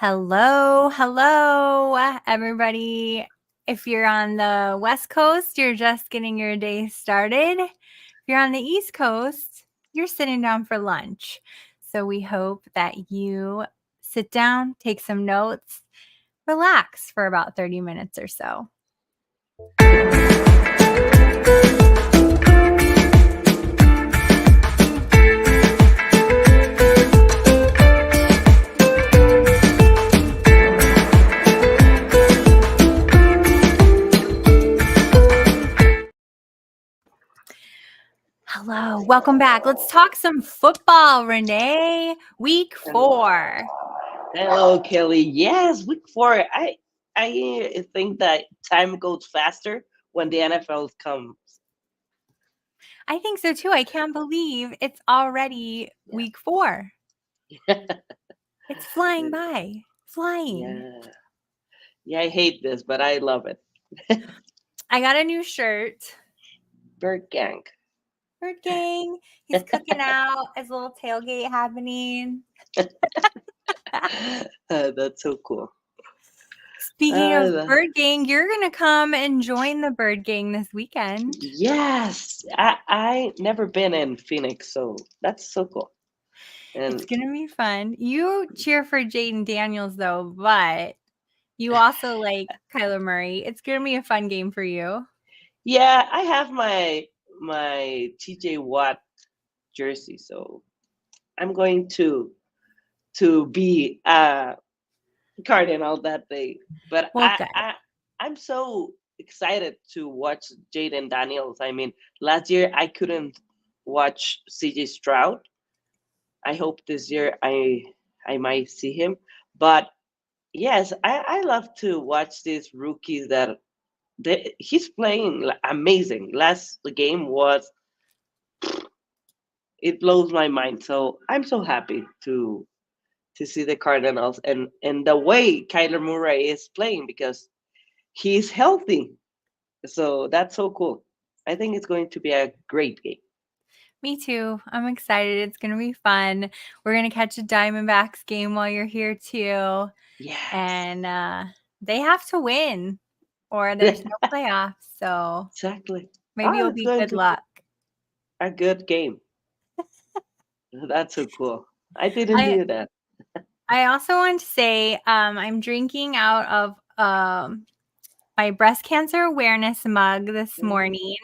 Hello, everybody. If you're on the West Coast, you're just getting your day started. If you're on the East Coast, you're sitting down for lunch. So we hope that you sit down, take some notes, relax for about 30 minutes or so. Hello, welcome back. Let's talk some football, Renee. Week 4. Hello, Kelly. Yes, week 4. I think that time goes faster when the NFL comes. I think so too. I can't believe it's already week 4. It's flying by. Flying. Yeah, I hate this, but I love it. I got a new shirt. Bird Gang. Bird Gang. He's cooking out. His little tailgate happening. That's so cool. Speaking of Bird Gang, you're going to come and join the Bird Gang this weekend. Yes. I never been in Phoenix, so that's so cool. And it's going to be fun. You cheer for Jaden Daniels, though, but you also like Kyler Murray. It's going to be a fun game for you. Yeah, I have my TJ Watt jersey, so I'm going to be Cardinal that day. But well, I'm so excited to watch Jaden Daniels. I mean, last year I couldn't watch CJ Stroud. I hope this year I might see him. But yes, I love to watch these rookies that he's playing amazing. Last game was it blows my mind. So I'm so happy to see the Cardinals and the way Kyler Murray is playing because he's healthy. So that's so cool. I think it's going to be a great game. Me too. I'm excited. It's going to be fun. We're going to catch a Diamondbacks game while you're here too. Yes. And they have to win or there's no playoffs. So exactly. Maybe it'll be good luck. A good game. That's so cool. I didn't hear that. I also want to say I'm drinking out of my breast cancer awareness mug this morning.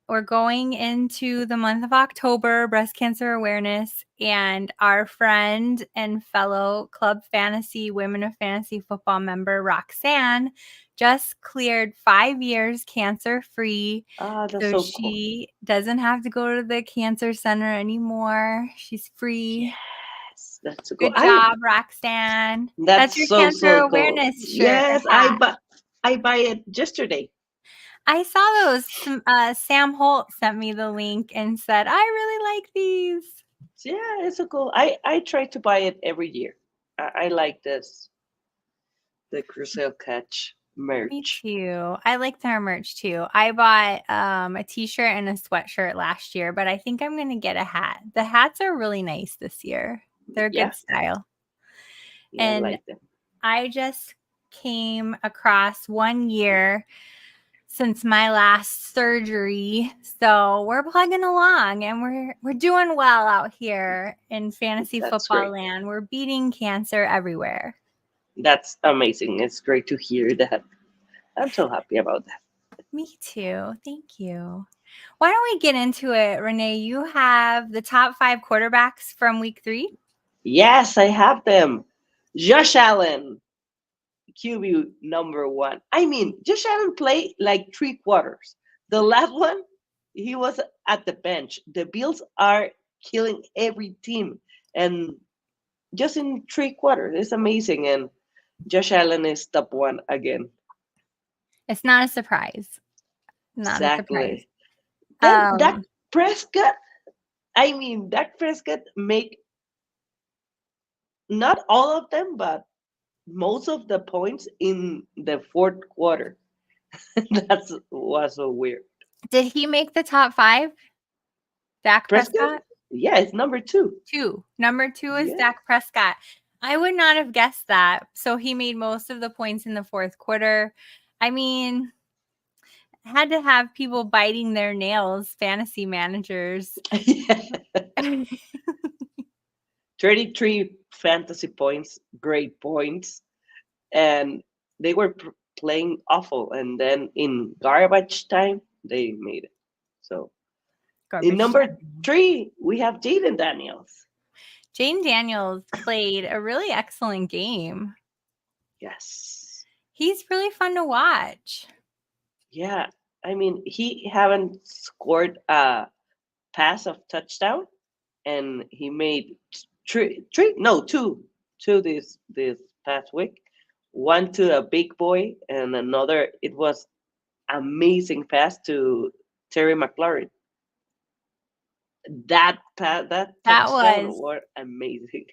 We're going into the month of October, breast cancer awareness, and our friend and fellow Club Fantasy Women of Fantasy Football member Roxanne just cleared 5 years cancer-free. So she doesn't have to go to the cancer center anymore. She's free. Yes, that's so cool. Good job, Roxanne. That's your so, cancer so awareness cool. shirt. Yes, I buy it yesterday. I saw those. Sam Holt sent me the link and said, I really like these. Yeah, it's so cool. I try to buy it every year. I like this. The Crusail Catch merch. Me too. I like their merch too. I bought a t-shirt and a sweatshirt last year, but I think I'm going to get a hat. The hats are really nice this year. They're good style. Yeah, and I like them. I just came across 1 year since my last surgery. So we're plugging along and we're doing well out here in fantasy football land. We're beating cancer everywhere. That's amazing. It's great to hear that. I'm so happy about that. Me too. Thank you. Why don't we get into it, Renee? You have the top 5 quarterbacks from week 3? Yes, I have them. Josh Allen, QB number 1. I mean, Josh Allen played like 3 quarters. The last one, he was at the bench. The Bills are killing every team. And just in 3 quarters, it's amazing. And Josh Allen is top 1 again. It's not a surprise. Not a surprise. Then Dak Prescott, Dak Prescott make not all of them, but most of the points in the 4th quarter. That was so weird. Did he make the top 5? Dak Prescott? Yeah, it's number 2. Number 2 is Dak Prescott. I would not have guessed that. So he made most of the points in the fourth quarter. I mean, had to have people biting their nails, fantasy managers. 33 fantasy points, great points, and they were playing awful. And then in garbage time, they made it. So in number 3, we have Jaden Daniels. Jaden Daniels played a really excellent game. Yes. He's really fun to watch. Yeah. I mean, he haven't scored a pass of touchdown, and he made two this past week. One to a big boy, and another. It was amazing pass to Terry McLaurin. That touchdown was amazing.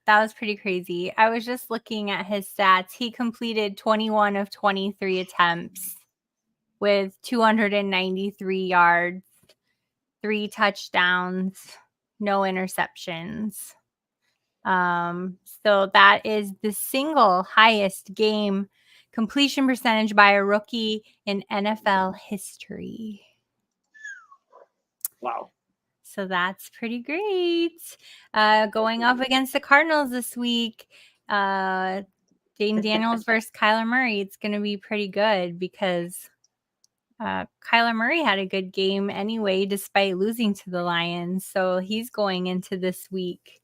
That was pretty crazy. I was just looking at his stats. He completed 21 of 23 attempts with 293 yards, 3 touchdowns, no interceptions. So that is the single highest game completion percentage by a rookie in NFL history. Wow. So that's pretty great. Going up against the Cardinals this week, Jaden Daniels versus Kyler Murray. It's going to be pretty good because Kyler Murray had a good game anyway, despite losing to the Lions. So he's going into this week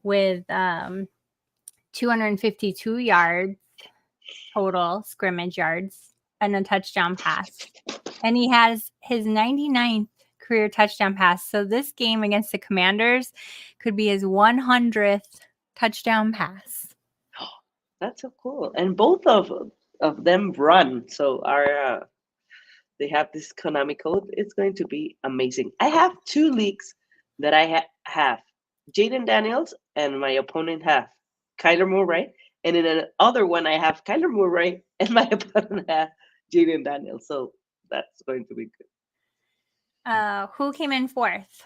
with 252 yards total scrimmage yards and a touchdown pass. And he has his 99th career touchdown pass. So this game against the Commanders could be his 100th touchdown pass. That's so cool. And both of them run. So they have this Konami code. It's going to be amazing. I have 2 leagues that I have Jaden Daniels, and my opponent have Kyler Murray. And in another one, I have Kyler Murray, and my opponent have Jaden Daniels. So that's going to be good. Who came in fourth?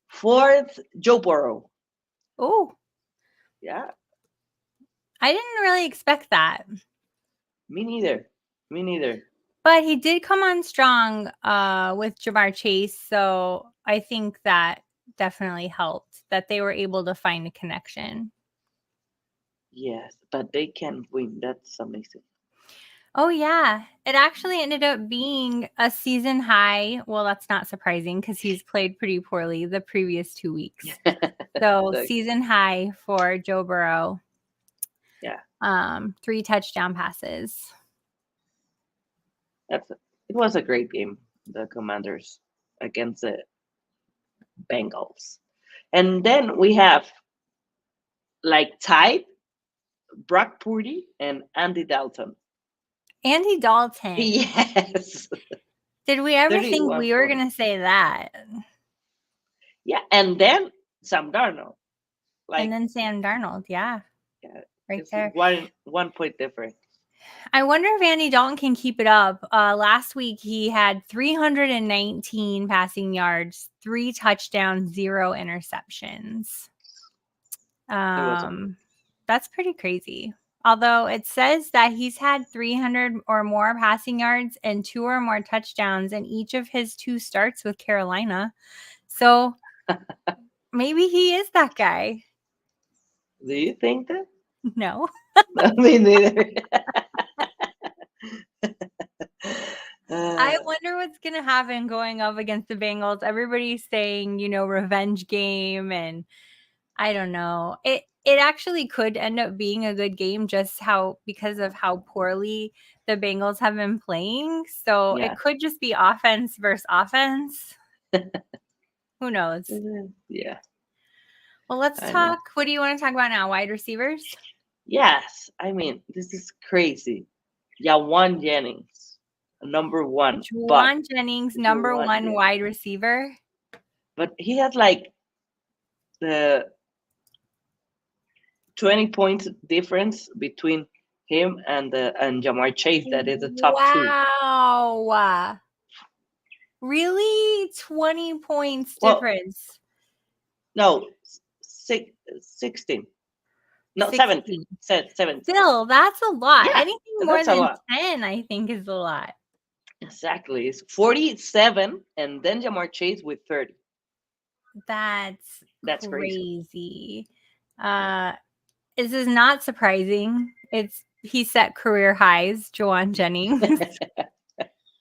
Fourth, Joe Burrow. Oh. Yeah. I didn't really expect that. Me neither. But he did come on strong with Jamar Chase. So I think that definitely helped that they were able to find a connection. Yes, but they can win. That's amazing. Oh, yeah. It actually ended up being a season high. Well, that's not surprising because he's played pretty poorly the previous 2 weeks. So season high for Joe Burrow. Yeah. 3 touchdown passes. It was a great game, the Commanders against the Bengals. And then we have tied Brock Purdy and Andy Dalton. Andy Dalton. Yes. Did we ever think we were going to say that? Yeah, and then Sam Darnold. And then Sam Darnold, yeah. Right there. 1 point difference. I wonder if Andy Dalton can keep it up. Last week, he had 319 passing yards, 3 touchdowns, 0 interceptions. That's pretty crazy. Although it says that he's had 300 or more passing yards and 2 or more touchdowns in each of his 2 starts with Carolina. So maybe he is that guy. Do you think that? No. Me neither. I wonder what's going to happen going up against the Bengals. Everybody's saying, revenge game, and I don't know. It actually could end up being a good game because of how poorly the Bengals have been playing. So it could just be offense versus offense. Who knows? Yeah. Well, let's talk. What do you want to talk about now? Wide receivers? Yes. I mean, this is crazy. Juwan Jennings, number 1. Juwan Jennings, number 1 wide receiver. But he has the 20 points difference between him and Jamar Chase. That is the top 2. Wow. Really? 20 points difference? No, 16. No, 17. 16. 17. Still, that's a lot. Yeah, Anything more that's a than lot. 10, I think, is a lot. Exactly. It's 47, and then Jamar Chase with 30. That's That's crazy. crazy. Yeah. This is not surprising. He set career highs, Juwan Jennings.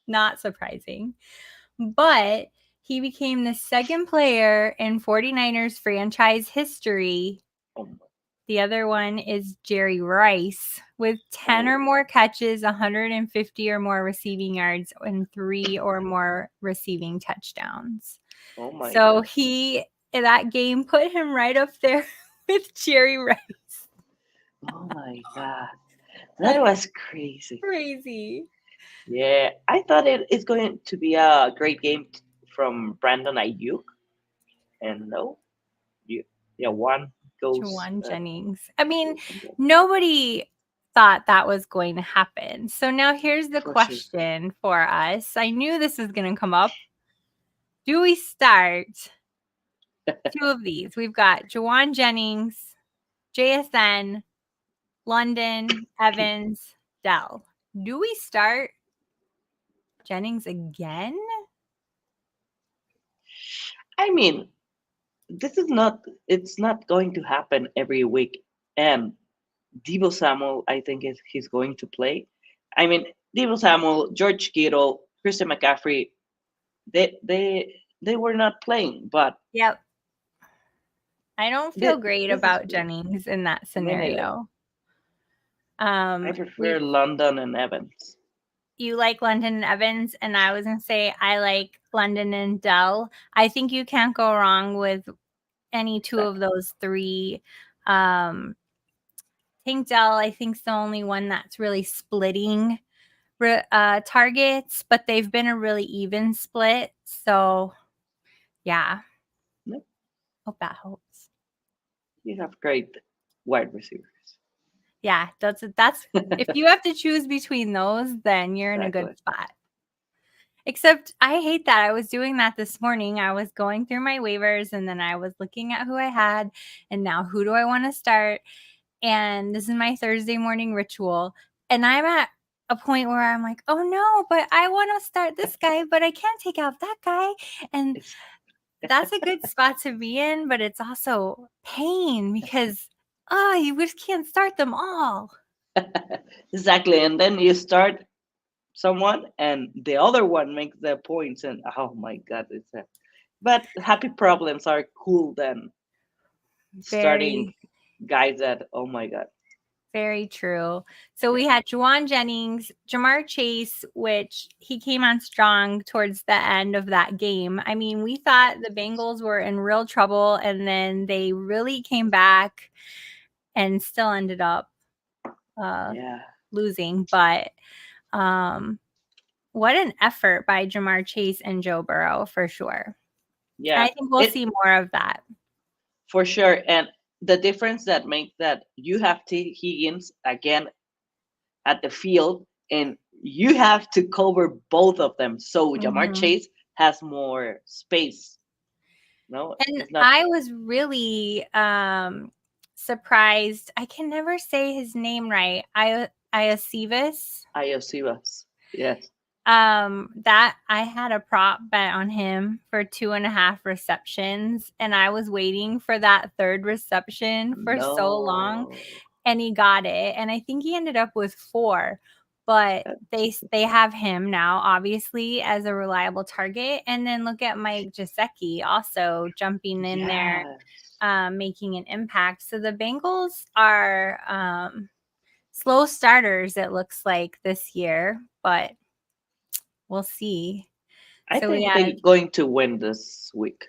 Not surprising. But he became the second player in 49ers franchise history. Oh, The other one is Jerry Rice with 10 or more catches, 150 or more receiving yards, and 3 or more receiving touchdowns. oh my So God. that game put him right up there with Jerry Rice. Oh my God. That was crazy. Crazy. Yeah, I thought it's going to be a great game from Brandon Ayuk, and no, you, yeah, one goes. Juwan Jennings. I mean, Goes on nobody thought that was going to happen. So now here's the for sure. question for us. I knew this was going to come up. Do we start two of these? We've got Juwan Jennings, JSN, London, Evans, Dell. Do we start Jennings again? I mean, this is not. It's not going to happen every week. And Debo Samuel, I think he's going to play. I mean, Debo Samuel, George Kittle, Christian McCaffrey, they were not playing, but Yep. I don't feel great this is about Jennings in that me neither. scenario. I prefer London and Evans. You like London and Evans, and I was going to say I like London and Dell. I think you can't go wrong with any two of those three. Tank Dell, I think, is the only one that's really splitting targets, but they've been a really even split. So, yeah. Yep. Hope that helps. You have great wide receivers. Yeah, that's if you have to choose between those, then you're in a good spot. Except I hate that. I was doing that this morning. I was going through my waivers and then I was looking at who I had and now who do I want to start? And this is my Thursday morning ritual. And I'm at a point where I'm like, oh no, but I want to start this guy, but I can't take out that guy. And that's a good spot to be in, but it's also pain because you just can't start them all. Exactly. And then you start someone and the other one makes the points and oh my God, but happy problems are cool than starting guys that oh my God. Very true. So we had Juwan Jennings, Jamar Chase, which he came on strong towards the end of that game. I mean, we thought the Bengals were in real trouble, and then they really came back and still ended up losing. But what an effort by Jamar Chase and Joe Burrow for sure. Yeah. I think we'll see more of that. For sure. And the difference that makes that you have T. Higgins again at the field and you have to cover both of them. So Jamar Chase has more space. No, and I was really surprised. I can never say his name right. Iosivas. Yes. That I had a prop bet on him for 2.5 receptions, and I was waiting for that third reception for so long, and he got it. And I think he ended up with 4. But they have him now, obviously, as a reliable target. And then look at Mike Gesicki also jumping in there, making an impact. So the Bengals are slow starters, it looks like, this year. But we'll see. I think they're going to win this week.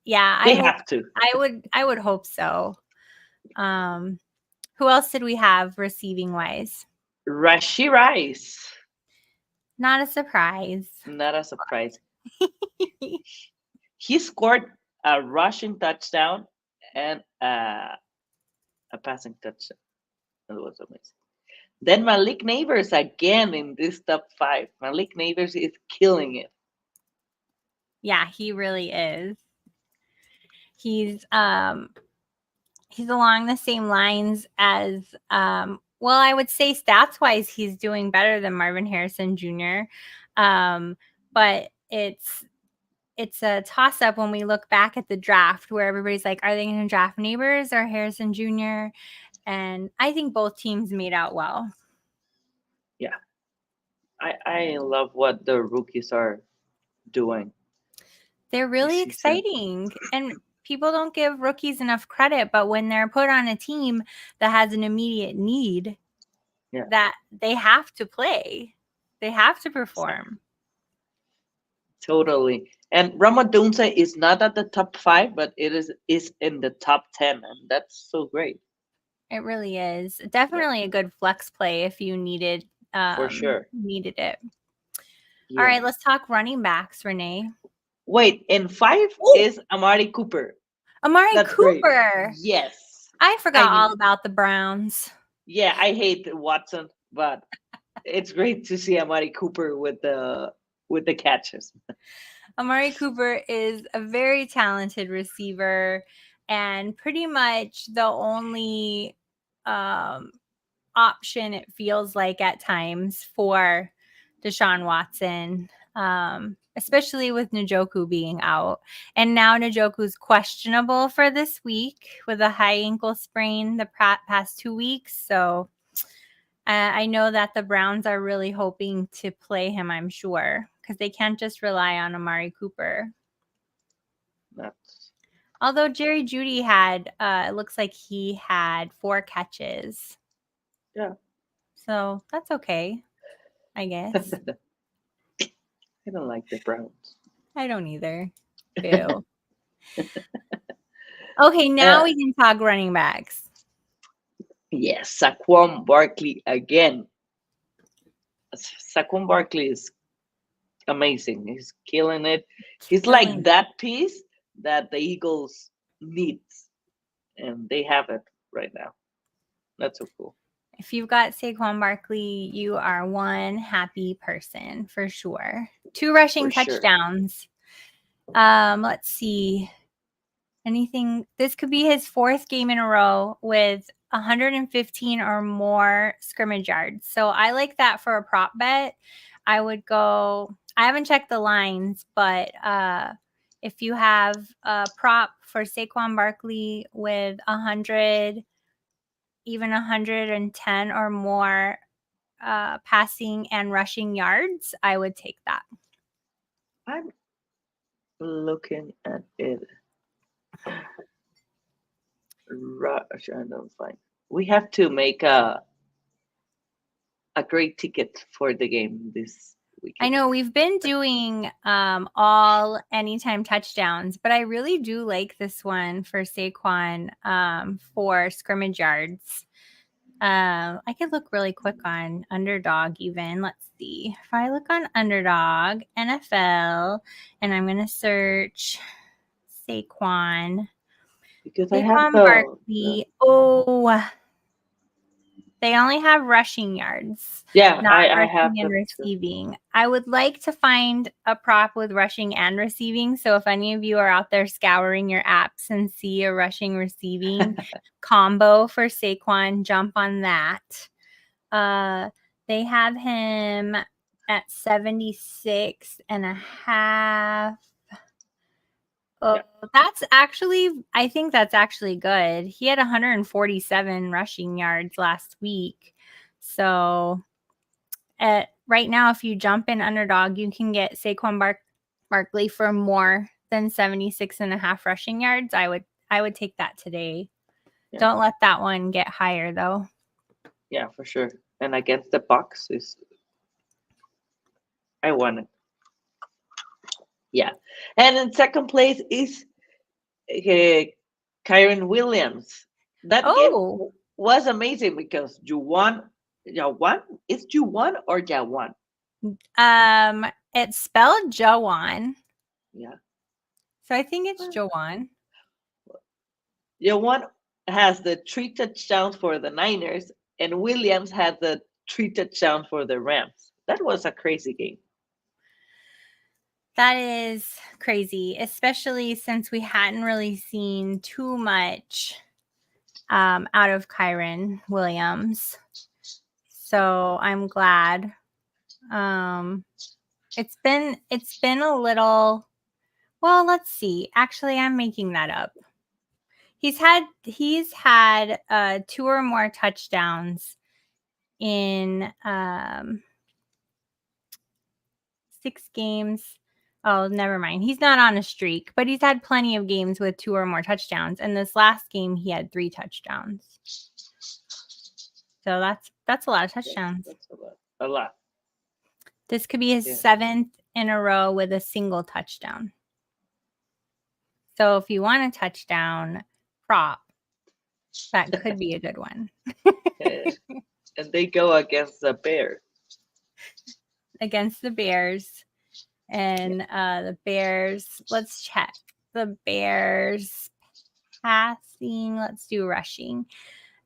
Yeah, they have to. I would hope so. Who else did we have receiving wise? Rashee Rice. Not a surprise. Not a surprise. He scored a rushing touchdown and a passing touchdown. That was amazing. Then Malik Neighbors again in this top 5. Malik Neighbors is killing it. Yeah, he really is. He's he's along the same lines as well, I would say stats wise he's doing better than Marvin Harrison Jr. But it's a toss up when we look back at the draft where everybody's like, are they going to draft Neighbors or Harrison Jr.? And I think both teams made out well. Yeah. I love what the rookies are doing. They're really exciting. And people don't give rookies enough credit, but when they're put on a team that has an immediate need, that they have to play. They have to perform. Totally. And Ramadunsa is not at the top 5, but it is in the top 10, and that's so great. It really is. Definitely a good flex play if you needed for sure it. All right, let's talk running backs, Renee. Wait, in 5 is Amari Cooper. That's Cooper. Great. Yes. I forgot all about the Browns. Yeah, I hate Watson, but it's great to see Amari Cooper with the catches. Amari Cooper is a very talented receiver and pretty much the only option, it feels like at times, for Deshaun Watson, especially with Njoku being out. And now Njoku's questionable for this week with a high ankle sprain the past 2 weeks. So I know that the Browns are really hoping to play him, I'm sure, because they can't just rely on Amari Cooper. Although Jerry Jeudy had, it looks like he had 4 catches. Yeah. So that's okay, I guess. I don't like the Browns. I don't either. Ew. Okay, now we can talk running backs. Yes, Saquon Barkley again. Saquon Barkley is amazing. He's killing it. He's like that piece that the Eagles needs, and they have it right now. That's so cool. If you've got Saquon Barkley, you are one happy person for sure. 2 rushing touchdowns. Let's see. Anything? This could be his 4th game in a row with 115 or more scrimmage yards. So I like that for a prop bet. I would go. I haven't checked the lines, but if you have a prop for Saquon Barkley with 100, even 110 or more passing and rushing yards, I would take that. I'm looking at it. Rush, I don't find. We have to make a great ticket for the game this weekend. I know we've been doing all anytime touchdowns, but I really do like this one for Saquon for scrimmage yards. I could look really quick on Underdog even. Let's see. If I look on Underdog, NFL, and I'm going to search Saquon. Because Saquon I have Barkley. They only have rushing yards. Yeah, not I rushing have and receiving. I would like to find a prop with rushing and receiving. So if any of you are out there scouring your apps and see a rushing receiving combo for Saquon, jump on that. They have him at 76 and a half. Oh, I think that's actually good. He had 147 rushing yards last week. So right now, if you jump in Underdog, you can get Saquon Barkley for more than 76 and a half rushing yards. I would take that today. Yeah. Don't let that one get higher though. Yeah, for sure. And against the Bucs I won it. Yeah. And in second place is Kyren Williams. That game was amazing because Juwan. Is Juwan or Jawan? It's spelled Jawan. Yeah. So I think it's Jawan. Jawan has the 3 touchdowns for the Niners, and Williams had the 3 touchdowns for the Rams. That was a crazy game. That is crazy, especially since we hadn't really seen too much out of Kyron Williams. So I'm glad. It's been a little. Well, let's see. Actually, I'm making that up. He's had 2 or more touchdowns in 6 games. Oh, never mind. He's not on a streak, but he's had plenty of games with 2 or more touchdowns. And this last game, he had 3 touchdowns. So that's a lot of touchdowns. That's a lot. This could be his 7th in a row with a single touchdown. So if you want a touchdown prop, that could be a good one. And they go against the Bears. Against the Bears. And the Bears, let's check. The Bears passing, let's do rushing.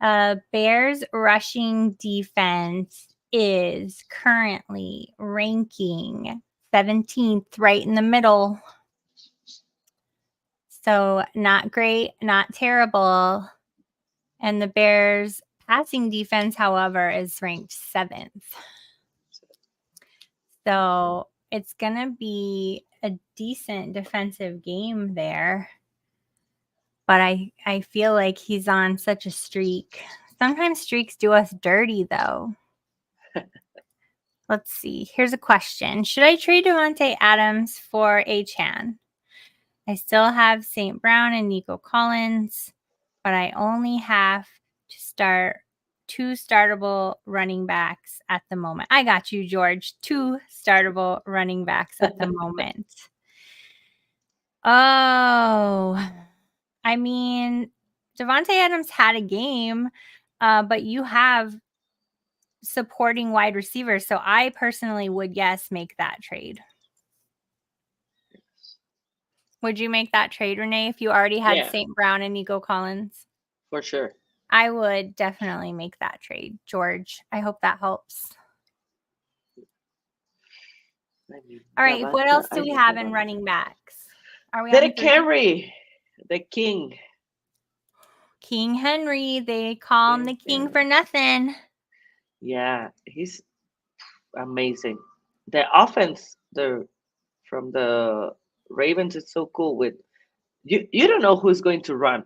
Bears rushing defense is currently ranking 17th, right in the middle. So not great, not terrible. And the Bears passing defense, however, is ranked 7th. So it's going to be a decent defensive game there. But I feel like he's on such a streak. Sometimes streaks do us dirty, though. Let's see. Here's a question. Should I trade Davante Adams for Achane? I still have St. Brown and Nico Collins, but I only have to start 2 startable running backs at the moment. I got you, George. 2 startable running backs at the moment. Oh, I mean, Davante Adams had a game, but you have supporting wide receivers. So I personally would, yes, make that trade. Would you make that trade, Renee, if you already had St. Brown and Nico Collins? For sure. I would definitely make that trade, George. I hope that helps. All right. What else do we have in running backs? Are we Derrick Henry, the king. King Henry. They call him the king for nothing. Yeah, he's amazing. The offense from the Ravens is so cool. With you don't know who's going to run,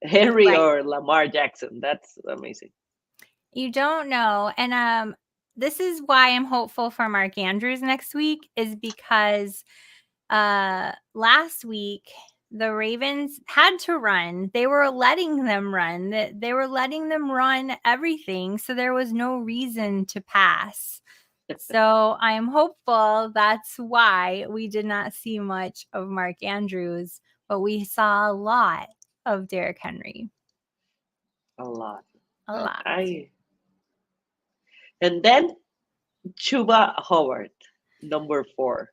Henry or Lamar Jackson. That's amazing. You don't know, and this is why I'm hopeful for Mark Andrews next week, is because last week the Ravens had to run. They were letting them run. They were letting them run everything, so there was no reason to pass. So I'm hopeful that's why we did not see much of Mark Andrews, but we saw a lot of Derrick Henry. A lot. And then Chuba Howard, number 4.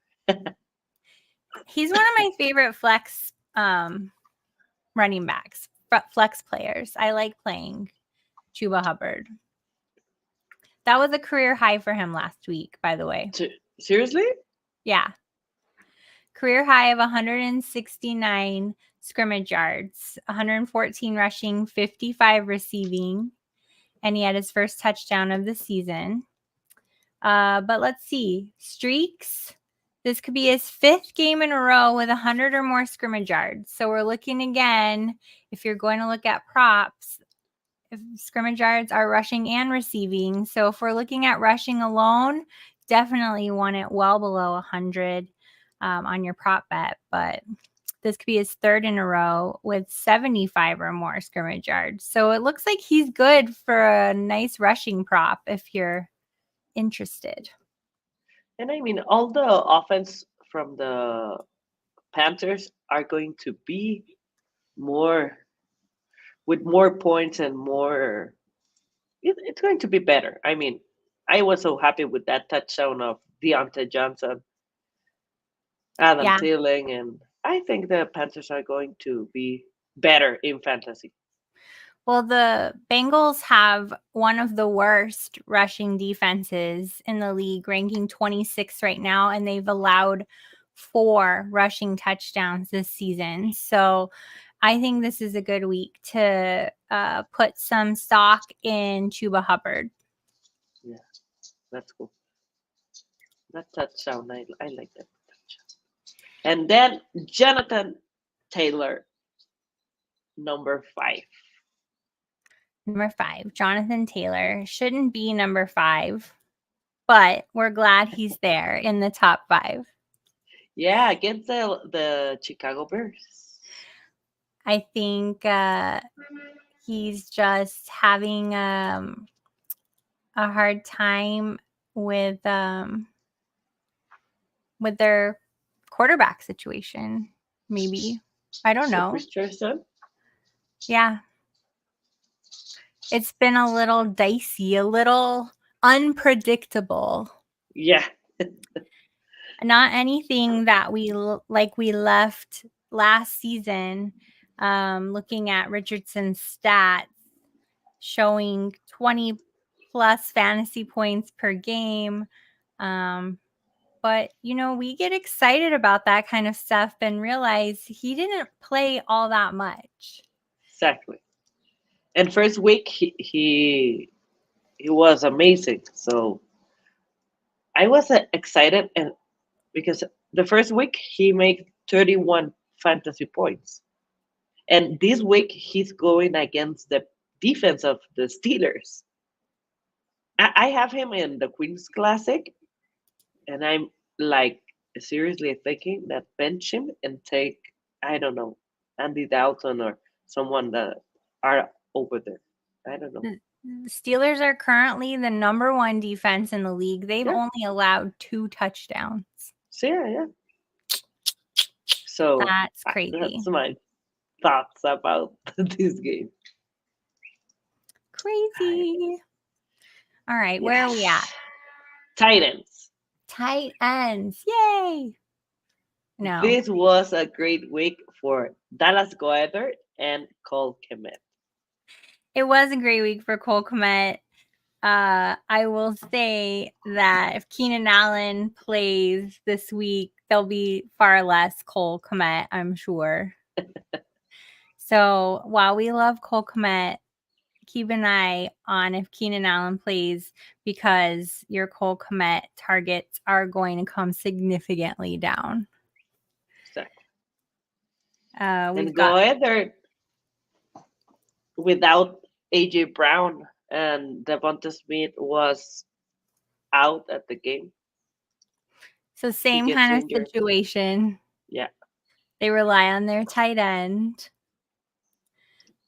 He's one of my favorite flex running backs, flex players. I like playing Chuba Hubbard. That was a career high for him last week, by the way. Seriously? Yeah. Career high of 169 scrimmage yards, 114 rushing, 55 receiving, and he had his first touchdown of the season. But let's see. Streaks. This could be his 5th game in a row with 100 or more scrimmage yards. So we're looking again, if you're going to look at props, if scrimmage yards are rushing and receiving. So if we're looking at rushing alone, definitely want it well below 100 on your prop bet. But this could be his 3rd in a row with 75 or more scrimmage yards. So it looks like he's good for a nice rushing prop if you're interested. And I mean, all the offense from the Panthers are going to be with more points and more. It's going to be better. I mean, I was so happy with that touchdown of Deontay Johnson, Adam Thielen, and I think the Panthers are going to be better in fantasy. Well, the Bengals have one of the worst rushing defenses in the league, ranking 26th right now, and they've allowed 4 rushing touchdowns this season. So I think this is a good week to put some stock in Chuba Hubbard. Yeah, that's cool. That touchdown, I like that touchdown. And then Jonathan Taylor, number 5. Number 5, Jonathan Taylor. Shouldn't be number 5, but we're glad he's there in the top 5. Yeah, against the Chicago Bears. I think he's just having a hard time with their quarterback situation. Maybe, I don't know. Richardson. Yeah, it's been a little dicey, a little unpredictable. Yeah. Not anything that we left last season. Looking at Richardson's stats, showing 20 plus fantasy points per game. But, we get excited about that kind of stuff and realize he didn't play all that much. Exactly. And first week he was amazing. So I was excited, and because the first week he made 31 fantasy points, and this week he's going against the defense of the Steelers. I have him in the Queen's Classic, and I'm like seriously thinking that bench him and take, I don't know, Andy Dalton or someone that are over there. I don't know. The Steelers are currently the number 1 defense in the league. They've only allowed 2 touchdowns. Yeah. So that's crazy. That's my thoughts about this game. Crazy. All right, where are we at? Tight ends. Tight ends. Yay. No. This was a great week for Dallas Goedert and Cole Kmet. It was a great week for Cole Kmet. I will say that if Keenan Allen plays this week, there'll be far less Cole Kmet, I'm sure. So while we love Cole Kmet, keep an eye on if Keenan Allen plays, because your Cole Kmet targets are going to come significantly down. Exactly. We've got Goedert without AJ Brown, and Devonta Smith was out at the game. So same kind of situation. Yeah. They rely on their tight end.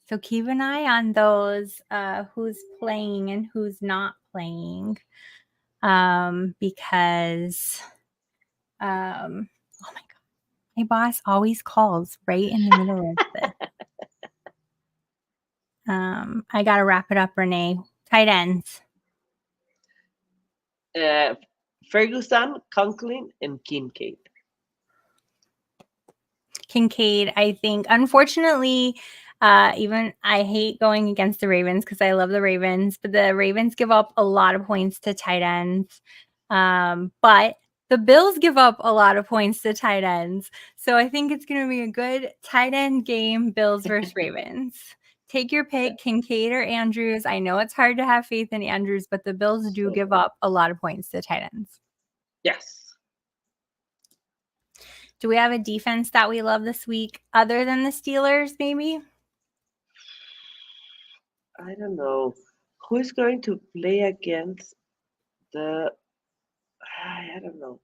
So keep an eye on those, who's playing and who's not playing. Because, oh my God, my boss always calls right in the middle of this. I got to wrap it up, Renee. Tight ends. Ferguson, Conklin, and Kincaid. Kincaid, I think, unfortunately, even I hate going against the Ravens because I love the Ravens, but the Ravens give up a lot of points to tight ends. But the Bills give up a lot of points to tight ends. So I think it's going to be a good tight end game, Bills versus Ravens. Take your pick, Kincaid or Andrews. I know it's hard to have faith in Andrews, but the Bills do give up a lot of points to tight ends. Yes. Do we have a defense that we love this week other than the Steelers, maybe? I don't know. Who is going to play against the... I don't know.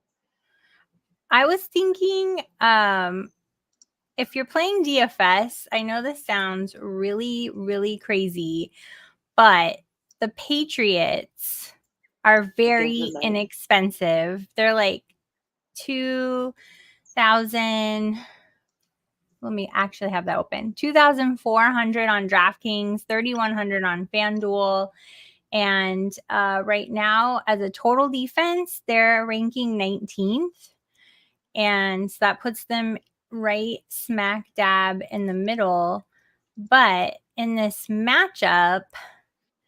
I was thinking, if you're playing DFS, I know this sounds really, really crazy, but the Patriots are very inexpensive. They're like 2,000. Let me actually have that open. 2,400 on DraftKings, 3,100 on FanDuel. And right now, as a total defense, they're ranking 19th. And so that puts them right smack dab in the middle. But in this matchup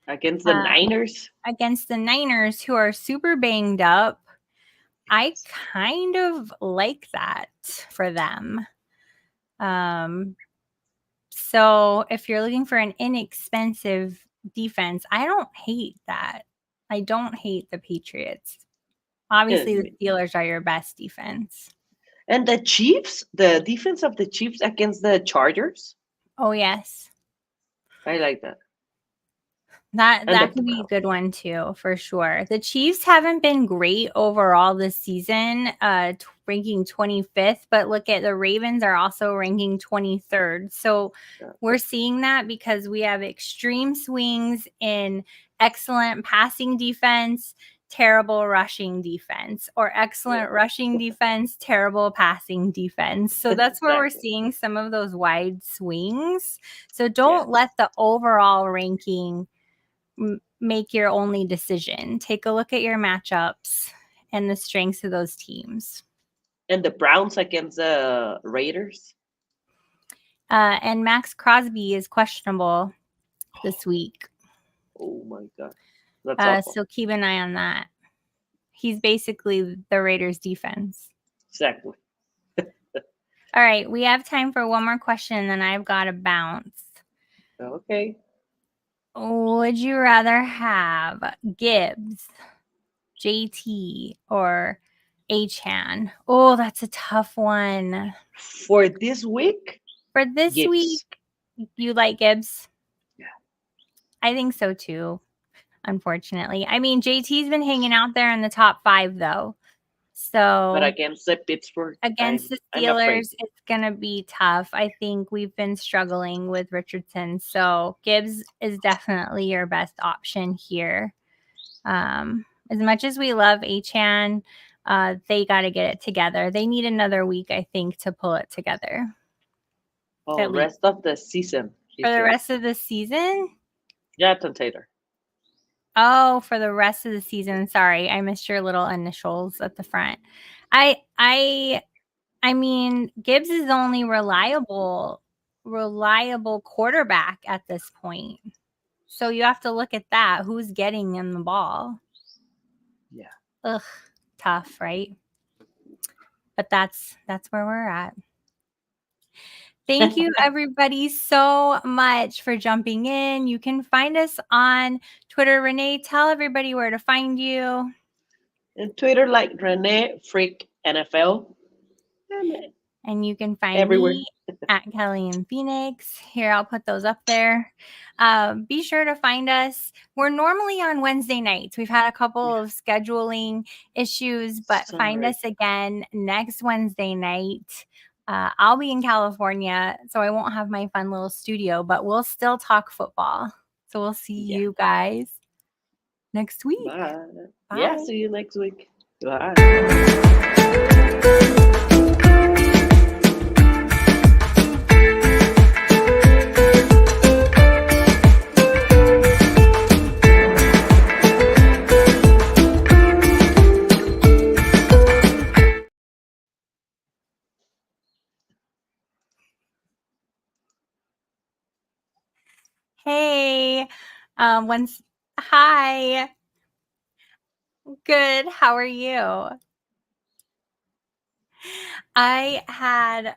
against the Niners, who are super banged up, I kind of like that for them. So if you're looking for an inexpensive defense, I don't hate that. I don't hate the Patriots. Obviously, the Steelers are your best defense. And the Chiefs, the defense of the Chiefs against the Chargers. Oh, yes. I like that. That could be a good one too, for sure. The Chiefs haven't been great overall this season, ranking 25th, but look at the Ravens are also ranking 23rd. So we're seeing that because we have extreme swings in excellent passing defense, terrible rushing defense, or excellent rushing defense, terrible passing defense. So that's where we're seeing some of those wide swings. So don't let the overall ranking make your only decision. Take a look at your matchups and the strengths of those teams. And the Browns against the Raiders. And Max Crosby is questionable this week. Oh my God. That's so keep an eye on that. He's basically the Raiders defense. Exactly. All right. We have time for one more question, and then I've got to bounce. Okay. Would you rather have Gibbs, JT, or Achan? Oh, that's a tough one. For this week? For this week, you like Gibbs? Yeah. I think so too, unfortunately. I mean, JT's been hanging out there in the top 5, though. So, but against the Pittsburgh, against the Steelers, it's going to be tough. I think we've been struggling with Richardson. So, Gibbs is definitely your best option here. As much as we love Achan, they got to get it together. They need another week, I think, to pull it together. Oh, rest of the season. For the rest of the season? Jonathan Taylor. Oh, for the rest of the season. Sorry, I missed your little initials at the front. I mean, Gibbs is the only reliable quarterback at this point. So you have to look at that. Who's getting him the ball? Yeah. Ugh, tough, right? But that's where we're at. Thank you, everybody, so much for jumping in. You can find us on Twitter. Renee, tell everybody where to find you. And Twitter, like Renee Freak NFL. And you can find everywhere. me at Kelly and Phoenix. Here, I'll put those up there. Be sure to find us. We're normally on Wednesday nights. We've had a couple of scheduling issues, but find us again next Wednesday night. I'll be in California, so I won't have my fun little studio, but we'll still talk football. So we'll see you guys next week. Bye. Bye. Yeah, see you next week. Bye. Hey, hi. Good. How are you? I had